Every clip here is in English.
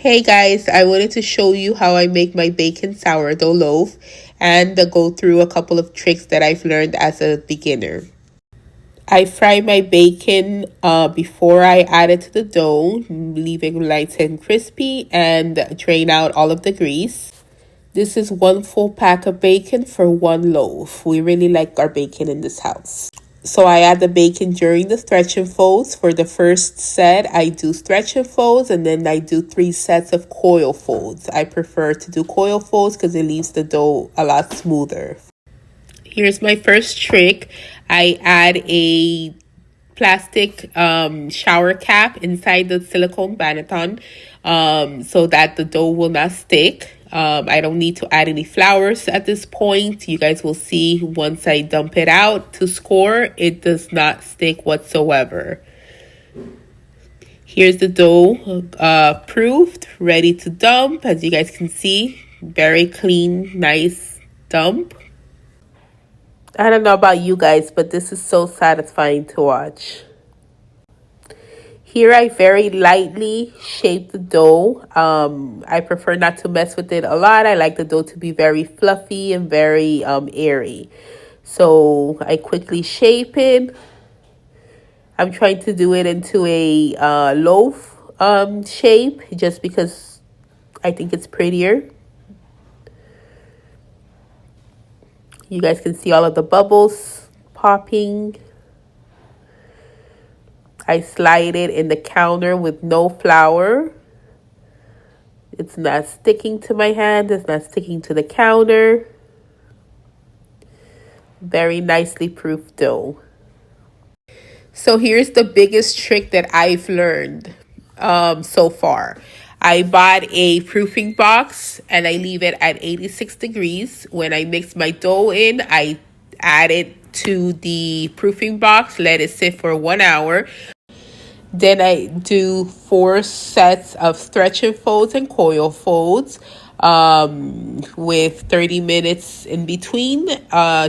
Hey guys, I wanted to show you how I make my bacon sourdough loaf and go through a couple of tricks that I've learned as a beginner. I fry my bacon before I add it to the dough, leaving nice and crispy, and drain out all of the grease. This is 1 full pack of bacon for 1 loaf. We really like our bacon in this house. So I add the bacon during the stretch and folds. For the first set, I do stretch and folds, and then I do 3 sets of coil folds. I prefer to do coil folds because it leaves the dough a lot smoother. Here's my first trick. I add a plastic shower cap inside the silicone banneton so that the dough will not stick. I don't need to add any flours at this point. You guys will see once I dump it out to score, it does not stick whatsoever. Here's the dough proofed, ready to dump. As you guys can see, very clean, nice dump. I don't know about you guys, but this is so satisfying to watch. Here I very lightly shape the dough. I prefer not to mess with it a lot. I like the dough to be very fluffy and very airy. So I quickly shape it. I'm trying to do it into a loaf shape just because I think it's prettier. You guys can see all of the bubbles popping. I slide it in the counter with no flour. It's not sticking to my hand. It's not sticking to the counter. Very nicely proofed dough. So here's the biggest trick that I've learned so far. I bought a proofing box and I leave it at 86 degrees. When I mix my dough in, I add it to the proofing box, let it sit for 1 hour. Then I do 4 sets of stretch and folds and coil folds with 30 minutes in between.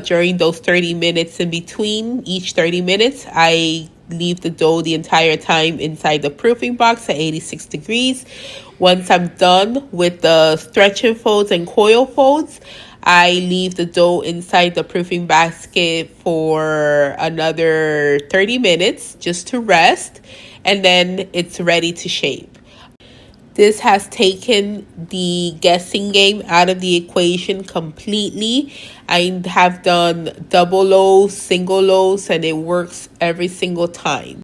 During those 30 minutes in between, each 30 minutes, I leave the dough the entire time inside the proofing box at 86 degrees. Once I'm done with the stretch and folds and coil folds, I leave the dough inside the proofing basket for another 30 minutes just to rest, and then it's ready to shape. This has taken the guessing game out of the equation completely. I have done double loaves, single loaves, and it works every single time.